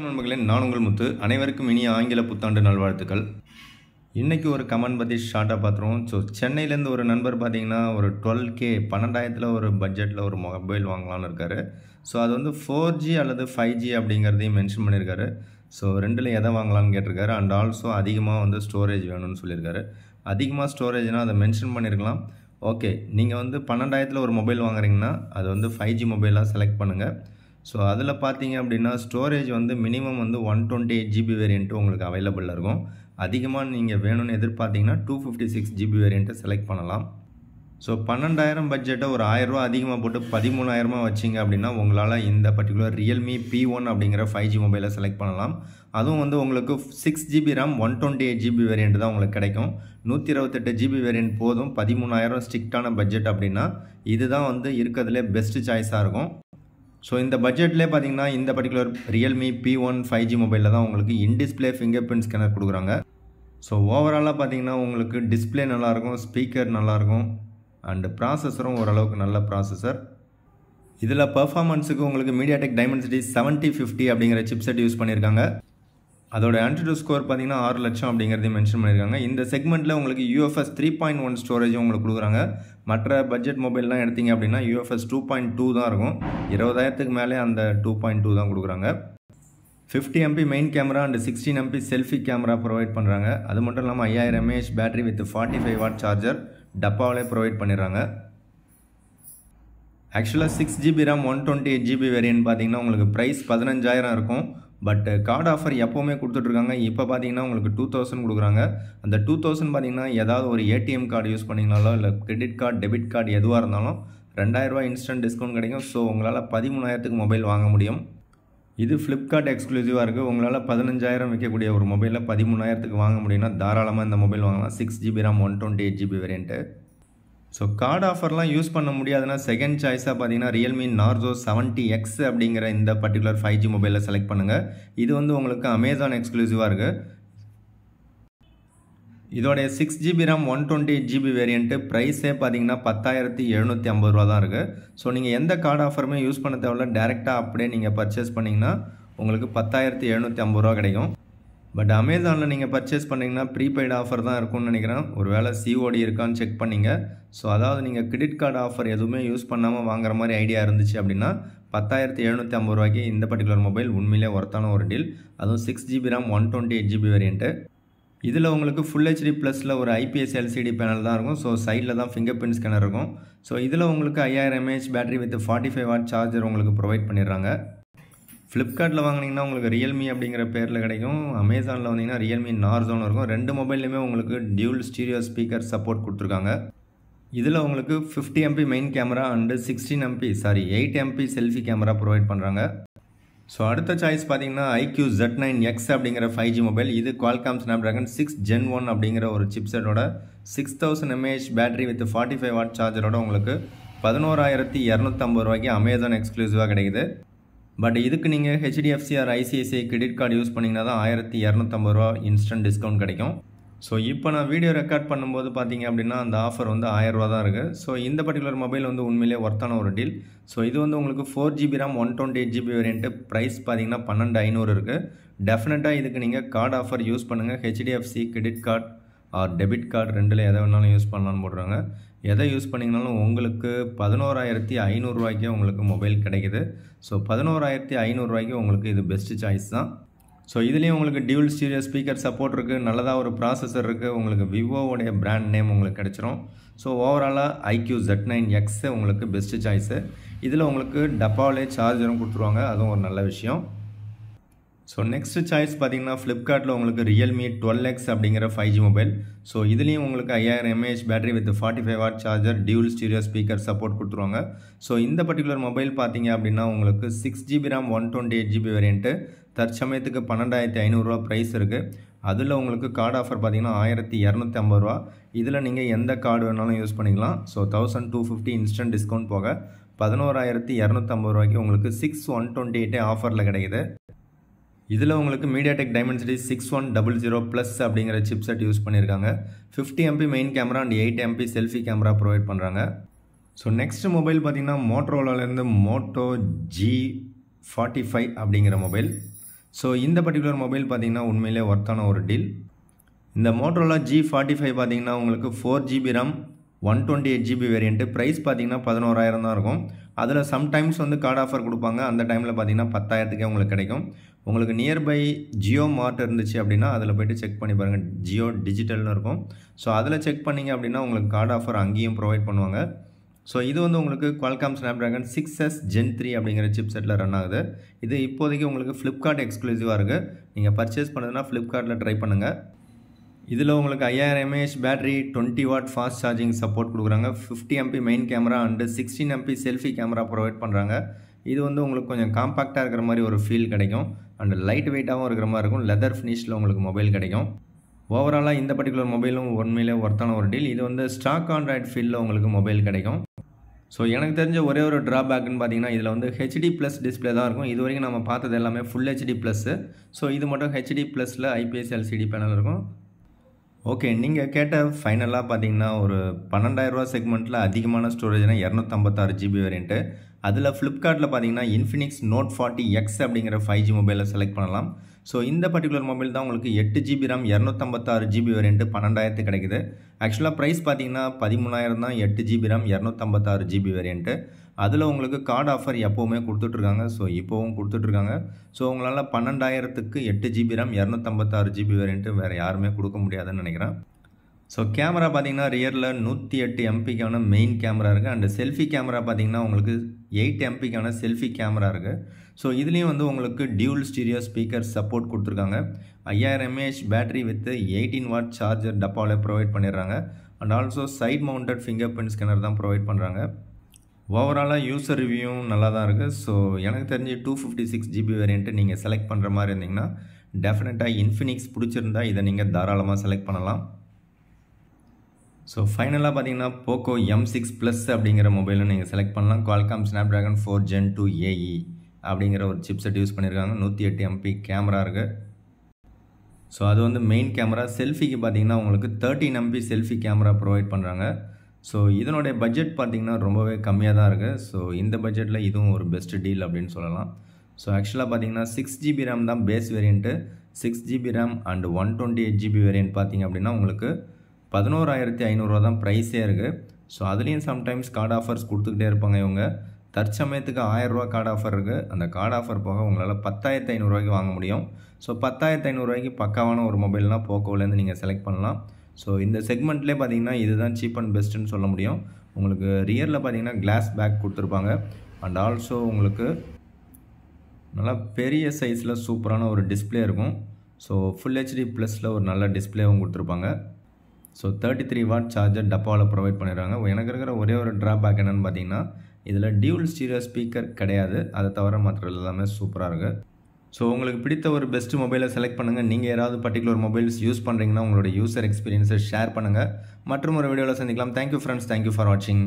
நண்பர்களே, நான் உங்கள் முத்து. அனைவருக்கும் இனிய ஆங்கில புத்தாண்டு நல்வாழ்த்துக்கள். இன்றைக்கி ஒரு கமெண்ட் பற்றி ஷார்ட்டாக பார்த்துருவோம். ஸோ சென்னையிலேருந்து ஒரு நண்பர் பார்த்தீங்கன்னா ஒரு 12K 12,000 ஒரு பட்ஜெட்டில் ஒரு மொபைல் வாங்கலாம்னு இருக்கார். ஸோ அது வந்து 4G அல்லது 5G அப்படிங்கிறதையும் மென்ஷன் பண்ணியிருக்காரு. ஸோ ரெண்டில் எதை வாங்கலாம்னு கேட்டிருக்காரு. அண்ட் ஆல்சோ அதிகமாக வந்து ஸ்டோரேஜ் வேணும்னு சொல்லியிருக்காரு. அதிகமாக ஸ்டோரேஜ்னால் அதை மென்ஷன் பண்ணியிருக்கலாம். ஓகே, நீங்கள் வந்து 12,000 ஒரு மொபைல் வாங்குறீங்கன்னா அது வந்து 5G மொபைலாக செலக்ட் பண்ணுங்கள். ஸோ அதில் பார்த்தீங்க அப்படின்னா ஸ்டோரேஜ் வந்து மினிமம் வந்து 128GB வேரியண்ட்டு உங்களுக்கு அவைலபிளாக இருக்கும். அதிகமாக நீங்கள் வேணும்னு எதிர்பார்த்தீங்கன்னா 256GB வேரியண்ட்டை செலக்ட் பண்ணலாம். ஸோ 12,000 பட்ஜெட்டை ஒரு 1000 ரூபா அதிகமாக போட்டு 13,000 வச்சிங்க அப்படின்னா உங்களால் இந்த பர்டிகுலர் Realme P1 அப்படிங்கிற 5G மொபைலை செலக்ட் பண்ணலாம். அதுவும் வந்து உங்களுக்கு 6GB RAM 128GB வேரியண்ட் தான் உங்களுக்கு கிடைக்கும். 128GB வேரியண்ட் போதும். 13,000 ஸ்ட்ரிக்டான பட்ஜெட் அப்படின்னா இதுதான் வந்து இருக்கிறதுலே பெஸ்ட்டு சாய்ஸாக இருக்கும். ஸோ இந்த பட்ஜெட்லேயே பார்த்தீங்கன்னா இந்த பர்டிகுலர் Realme P1 5G மொபைலில் தான் உங்களுக்கு இன்டிஸ்பிளே ஃபிங்கர் பிரிண்ட் ஸ்கேனர் கொடுக்குறாங்க. ஸோ ஓவராலாக பார்த்தீங்கன்னா உங்களுக்கு டிஸ்பிளே நல்லாயிருக்கும், ஸ்பீக்கர் நல்லாயிருக்கும், அண்டு ப்ராசஸரும் ஓரளவுக்கு நல்ல ப்ராசஸர். இதில் பர்ஃபார்மன்ஸுக்கு உங்களுக்கு MediaTek Dimensity 7050 அப்படிங்கிற சிப்செட் யூஸ் பண்ணியிருக்காங்க. அதோட AnTuTu ஸ்கோர் பார்த்தீங்கன்னா 6 லட்சம் அப்படிங்கிறதையும் மென்ஷன் பண்ணியிருக்காங்க. இந்த செக்மெண்ட்டில் உங்களுக்கு UFS 3.1 ஸ்டோரேஜும் உங்களுக்கு கொடுக்குறாங்க. மற்ற பட்ஜெட் மொபைல்லாம் எடுத்தீங்க அப்படின்னா UFS 2.2 தான் இருக்கும். 20,000க்கு மேலே அந்த 2.2 தான் கொடுக்குறாங்க. 50MP main camera and 16MP selfie camera provide பண்ணுறாங்க. அது மட்டும் இல்லாமல் 5000 mAh battery with 45W charger டப்பாவிலே ப்ரொவைட் பண்ணிடுறாங்க. ஆக்சுவலாக 6GB RAM 128GB வேரியன்ட் பார்த்தீங்கன்னா உங்களுக்கு ப்ரைஸ் 15,000 இருக்கும். பட் கார்டு ஆஃபர் எப்போவுமே கொடுத்துட்ருக்காங்க. இப்போ பார்த்தீங்கன்னா உங்களுக்கு 2,000 கொடுக்குறாங்க. அந்த 2,000 பார்த்தீங்கன்னா ஏதாவது ஒரு ATM கார்டு யூஸ் பண்ணிங்கனாலோ இல்லை கிரெடிட் கார்டு, டெபிட் கார்டு எதுவாக இருந்தாலும் 2,000 ரூபா இன்ஸ்டன்ட் டிஸ்கவுண்ட் கிடைக்கும். ஸோ உங்களால் 13,000க்கு மொபைல் வாங்க முடியும். இது ஃப்ளிப்கார்ட் எக்ஸ்க்ளூசிவாக இருக்குது. உங்களால் 15,000 விற்கக்கூடிய ஒரு மொபைலில் 13,000க்கு வாங்க முடியும்னா தாராளமாக இந்த மொபைல் வாங்கலாம். 6GB RAM 128GB variant. So card ஆஃபர்லாம் யூஸ் பண்ண முடியாதுன்னா செகண்ட் சாய்ஸாக பார்த்தீங்கன்னா Realme Narzo 70X அப்படிங்கிற இந்த பர்டிகுலர் 5G மொபைலில் செலக்ட் பண்ணுங்கள். இது வந்து உங்களுக்கு அமேசான் எக்ஸ்க்ளூசிவாக இருக்குது. இதோடைய 6GB RAM 128GB வேரியண்ட்டு ப்ரைஸே பார்த்தீங்கன்னா 10,750 ரூபா தான் இருக்குது. ஸோ நீங்கள் எந்த கார்டு ஆஃபருமே யூஸ் பண்ண தேவையில்ல, டேரெக்டாக அப்படியே நீங்கள் பர்ச்சேஸ் பண்ணிங்கன்னா உங்களுக்கு 10,750 ரூபா கிடைக்கும். பட் அமேசானில் நீங்கள் பர்ச்சேஸ் பண்ணிங்கன்னா ப்ரீபெய்டு ஆஃபர் தான் இருக்கும்னு நினைக்கிறேன். ஒரு வேளை COD இருக்கான்னு செக் பண்ணிங்க. ஸோ அதாவது நீங்கள் கிரெடிட் கார்டு ஆஃபர் எதுவுமே யூஸ் பண்ணாமல் வாங்குற மாதிரி ஐடியா இருந்துச்சு அப்படின்னா 10,750 ரூபாய்க்கு இந்த பர்டிகுலர் மொபைல் உண்மையிலே ஒர்த்தான ஒரு டீல். அதுவும் 6GB RAM 128GB வேரியண்ட்டு. இதில் உங்களுக்கு ஃபுல் HD ப்ளஸில் ஒரு IPS LCD பேனல் தான் இருக்கும். ஸோ சைடில் தான் ஃபிங்கர் பிரிண்ட் ஸ்கேனர் இருக்கும். ஸோ இதில் உங்களுக்கு 5000 mAh battery with 45W charger உங்களுக்கு ப்ரொவைட் பண்ணிடுறாங்க. ஃப்ளிப்கார்ட்டில் வாங்கினீங்கன்னா உங்களுக்கு Realme அப்படிங்கிற பேரில் கிடைக்கும். அமேசானில் வந்தீங்கன்னா Realme Narzoன்னு இருக்கும். ரெண்டு மொபைல்லையுமே உங்களுக்கு டியூல் ஸ்டீரியோ ஸ்பீக்கர் சப்போர்ட் கொடுத்துருக்காங்க. இதில் உங்களுக்கு 50MP main camera and 8MP selfie camera provide பண்ணுறாங்க. ஸோ அடுத்த சாய்ஸ் பார்த்தீங்கன்னா IQ Z9X அப்படிங்கிற 5G மொபைல். இது Qualcomm Snapdragon 6 Gen 1 அப்படிங்கிற ஒரு சிப்செட்டோட 6000 mAh பேட்டரி வித் 45W சார்ஜரோட உங்களுக்கு 11,250 ரூபாய்க்கு அமேசான் எக்ஸ்க்ளூசிவாக கிடைக்குது. பட் இதுக்கு நீங்கள் HDFC or ICICI credit card use பண்ணிங்கன்னா தான் 1,250 ரூபா இன்ஸ்டன்ட் டிஸ்கவுண்ட் கிடைக்கும். ஸோ இப்போ நான் வீடியோ ரெக்கார்ட் பண்ணும்போது பார்த்தீங்க அப்படின்னா அந்த ஆஃபர் வந்து 1000 ரூபா தான் இருக்குது. ஸோ இந்த பர்டிகுலர் மொபைல் வந்து உண்மையிலே ஒர்த்தான ஒரு டீல். ஸோ இது வந்து உங்களுக்கு 4GB RAM 128GB variant price பார்த்தீங்கன்னா 12,500 இருக்குது. டெஃபினட்டாக இதுக்கு நீங்கள் கார்டு ஆஃபர் யூஸ் பண்ணுங்கள். HDFC credit card R debit card ரெண்டில் எதை வேணாலும் யூஸ் பண்ணலான்னு போடுறாங்க. எதை யூஸ் பண்ணிங்கனாலும் உங்களுக்கு 11,500 ரூபாய்க்கே உங்களுக்கு மொபைல் கிடைக்குது. ஸோ 11,500 ரூபாய்க்கு உங்களுக்கு இது பெஸ்ட்டு சாய்ஸ் தான். ஸோ இதுலேயும் உங்களுக்கு டியூல் ஸ்டீரியோ ஸ்பீக்கர் சப்போர்ட் இருக்குது, நல்லதாக ஒரு ப்ராசஸர் இருக்குது, உங்களுக்கு விவோவுடைய பிராண்ட் நேம் உங்களுக்கு கிடச்சிரும். ஸோ ஓவராலாக IQ Z9X உங்களுக்கு பெஸ்ட்டு சாய்ஸு. இதில் உங்களுக்கு டப்பாவிலே சார்ஜரும் கொடுத்துருவாங்க, அதுவும் ஒரு நல்ல விஷயம். ஸோ நெக்ஸ்ட் சாய்ஸ் பார்த்தீங்கன்னா ஃப்ளிப்கார்ட்டில் உங்களுக்கு Realme 12X அப்படிங்கிற 5G மொபைல். ஸோ இதுலேயும் உங்களுக்கு 5000 mAh battery with 45W charger dual stereo speaker support கொடுத்துருவாங்க. ஸோ இந்த பர்டிகுலர் மொபைல் பார்த்தீங்க அப்படின்னா உங்களுக்கு 6GB RAM 128GB வேரியண்ட்டு தற்சமயத்துக்கு 12,500 ரூபா ப்ரைஸ் இருக்குது. அதில் உங்களுக்கு கார்டு ஆஃபர் பார்த்தீங்கன்னா 1,250 ரூபா. இதில் நீங்கள் எந்த கார்டு வேணாலும் யூஸ் பண்ணிக்கலாம். ஸோ 1,250 இன்ஸ்டன்ட் டிஸ்கவுண்ட் போக 11,250 ரூபாய்க்கு உங்களுக்கு 6,128 ஆஃபரில் கிடைக்குது. இதில் உங்களுக்கு MediaTek Dimensity 6100+ அப்படிங்கிற சிப்செட் யூஸ் பண்ணியிருக்காங்க. 50MP main camera and 8MP selfie camera provide பண்ணுறாங்க. ஸோ நெக்ஸ்ட் மொபைல் பார்த்தீங்கன்னா மோட்டோரோலாலேருந்து Moto G45 அப்படிங்கிற மொபைல். ஸோ இந்த பர்டிகுலர் மொபைல் பார்த்தீங்கன்னா உண்மையிலே ஒர்த்தான ஒரு டீல். இந்த மோட்டோரோலா G45 பார்த்தீங்கன்னா உங்களுக்கு 4GB RAM 128GB variant. Price பார்த்தீங்கன்னா 11,000 தான் இருக்கும். அதில் சம்டைம்ஸ் வந்து கார்டு ஆஃபர் கொடுப்பாங்க. அந்த டைமில் பார்த்தீங்கன்னா 10,000க்கே உங்களுக்கு கிடைக்கும். உங்களுக்கு நியர்பை ஜியோ மார்ட் இருந்துச்சு அப்படின்னா அதில் போய்ட்டு செக் பண்ணி பாருங்கள். ஜியோ டிஜிட்டல்னு இருக்கும். ஸோ அதில் செக் பண்ணிங்க அப்படின்னா உங்களுக்கு கார்டு ஆஃபர் அங்கேயும் ப்ரொவைட் பண்ணுவாங்க. ஸோ இது வந்து உங்களுக்கு Qualcomm Snapdragon 6S Gen 3 அப்படிங்கிற சிப் செட்டில் ரன் ஆகுது. இது இப்போதைக்கு உங்களுக்கு Flipkart எக்ஸ்க்ளூசிவாக இருக்குது. நீங்கள் பர்ச்சேஸ் பண்ணுறதுனா Flipkartல ட்ரை பண்ணுங்கள். இதில் உங்களுக்கு 5000 mAh battery, 20 watt fast charging support கொடுக்குறாங்க. 50 MP main camera and 16 MP selfie camera provide பண்ணுறாங்க. இது வந்து உங்களுக்கு கொஞ்சம் காம்பாக்டாக இருக்கிற மாதிரி ஒரு ஃபீல் கிடைக்கும். அண்டு லைட் வெயிட்டாகவும் இருக்கிற மாதிரி இருக்கும். லெதர் ஃபினிஷில் உங்களுக்கு மொபைல் கிடைக்கும். ஓவராலாக இந்த பர்டிகுலர் மொபைலும் உண்மையிலே ஒர்த்தான ஒரு டீல். இது வந்து ஸ்டாக் ஆண்ட்ராய்ட் ஃபீல்டில் உங்களுக்கு மொபைல் கிடைக்கும். ஸோ எனக்கு தெரிஞ்ச ஒரே ஒரு ட்ராபேக்னு பார்த்தீங்கன்னா இதில் வந்து HD+ டிஸ்பிளே தான் இருக்கும். இது வரைக்கும் நம்ம பார்த்தது எல்லாமே ஃபுல் HD+. ஸோ இது மட்டும் HD+ல் IPS LCD பேனல் இருக்கும். ஓகே, நீங்கள் கேட்ட ஃபைனலாக பார்த்தீங்கன்னா ஒரு 12,000 ரூபா செக்மெண்ட்டில் அதிகமான ஸ்டோரேஜ்னா 256GB வேரியண்ட்டு. அதில் ஃப்ளிப்கார்ட்டில் பார்த்தீங்கன்னா Infinix Note 40X அப்படிங்கிற 5G மொபைலை செலக்ட் பண்ணலாம். ஸோ இந்த பர்டிகுலர் மொபைல் தான் உங்களுக்கு 8GB RAM 256GB வேரியண்ட்டு 12,000 கிடைக்குது. ஆக்சுவலாக ப்ரைஸ் பார்த்தீங்கன்னா 13,000 தான் 8GB RAM 256GB வேரியண்ட்டு. அதில் உங்களுக்கு கார்டு ஆஃபர் எப்போவுமே கொடுத்துட்ருக்காங்க. ஸோ இப்போவும் கொடுத்துட்ருக்காங்க. ஸோ உங்களால் 12,000க்கு 8GB RAM 256GB வேரியண்ட்டு வேறு யாருமே கொடுக்க முடியாதுன்னு நினைக்கிறேன். ஸோ கேமரா பார்த்தீங்கன்னா ரியரில் 108 MPக்கான மெயின் கேமரா இருக்குது. அண்டு செல்ஃபி கேமரா பார்த்தீங்கன்னா உங்களுக்கு 8 MPக்கான செல்ஃபி கேமரா இருக்குது. ஸோ இதுலேயும் வந்து உங்களுக்கு டியூல் ஸ்டீரியோ ஸ்பீக்கர் சப்போர்ட் கொடுத்துருக்காங்க. 5000 mAh battery with 18 watt charger டப்பாவில் ப்ரொவைட் பண்ணிடுறாங்க. And also side mounted fingerprint scanner தான் ப்ரொவைட் பண்ணுறாங்க. ஓவராலாக யூசர் ரிவ்யூவும் நல்லா தான் இருக்குது. ஸோ எனக்கு தெரிஞ்சு 256GB வேரியண்ட்டு நீங்கள் செலக்ட் பண்ணுற மாதிரி இருந்தீங்கன்னா டெஃபினட்டாக Infinix பிடிச்சிருந்தா இதை நீங்கள் தாராளமாக செலக்ட் பண்ணலாம். ஸோ ஃபைனலாக பார்த்தீங்கன்னா போக்கோ M6 Plus அப்படிங்கிற மொபைலும் நீங்கள் செலக்ட் பண்ணலாம். Qualcomm Snapdragon 4 Gen 2 AE அப்படிங்கிற ஒரு சிப் செட் யூஸ் பண்ணியிருக்காங்க. 108 MP கேமரா இருக்குது. ஸோ அது வந்து மெயின் கேமரா. செல்ஃபிக்கு பார்த்தீங்கன்னா உங்களுக்கு 13 MP செல்ஃபி கேமரா ப்ரொவைட் பண்ணுறாங்க. ஸோ இதனுடைய பட்ஜெட் பார்த்தீங்கன்னா ரொம்பவே கம்மியாக தான் இருக்குது. ஸோ இந்த பட்ஜெட்டில் இதுவும் ஒரு பெஸ்ட் டீல் அப்படின்னு சொல்லலாம். ஸோ ஆக்சுவலாக பார்த்தீங்கன்னா 6GB RAM தான் base variant. 6GB RAM and 128GB variant பார்த்தீங்க அப்படின்னா உங்களுக்கு 11,500 ரூபா தான் ப்ரைஸே இருக்குது. ஸோ அதுலேயும் சம்டைம்ஸ் கார்டு ஆஃபர்ஸ் கொடுத்துக்கிட்டே இருப்பாங்க இவங்க. தற்சமயத்துக்கு 1000 ரூபா கார்டு ஆஃபர் இருக்குது. அந்த கார்டு ஆஃபர் போக உங்களால் 10,500 ரூபாய்க்கு வாங்க முடியும். ஸோ 10,500 ரூபாய்க்கு பக்காவான ஒரு மொபைல்னால் போக்கோலேருந்து நீங்கள் செலக்ட் பண்ணலாம். ஸோ இந்த செக்மெண்ட்லேயே பார்த்தீங்கன்னா இதுதான் சீப் அண்ட் பெஸ்ட்டுன்னு சொல்ல முடியும். உங்களுக்கு ரியரில் பார்த்தீங்கன்னா கிளாஸ் பேக் கொடுத்துருப்பாங்க. அண்ட் ஆல்சோ உங்களுக்கு நல்லா பெரிய சைஸில் சூப்பரான ஒரு டிஸ்பிளே இருக்கும். ஸோ ஃபுல் HD+ல் ஒரு நல்ல டிஸ்பிளேவும் கொடுத்துருப்பாங்க. ஸோ 33 வாட் சார்ஜர் டப்பாவில் ப்ரொவைட் பண்ணிடுறாங்க. எனக்கு இருக்கிற ஒரே ஒரு ட்ராபேக் என்னென்னு பார்த்தீங்கன்னா இதில் டியூல் ஸ்டீரியோ ஸ்பீக்கர் கிடையாது. அதை தவிர மற்ற எல்லாமே சூப்பராக இருக்குது. ஸோ உங்களுக்கு பிடித்த ஒரு பெஸ்ட் மொபைலை செலக்ட் பண்ணுங்கள். நீங்கள் யாராவது பர்டிகுலர் மொபைல்ஸ் யூஸ் பண்ணுறீங்கன்னா உங்களோட யூசர் எக்ஸ்பீரியன்ஸை ஷேர் பண்ணுங்கள். மற்றும் ஒரு வீடியோவில் சந்திக்கலாம். Thank you friends. தேங்க்யூ ஃபார் வாட்சிங்.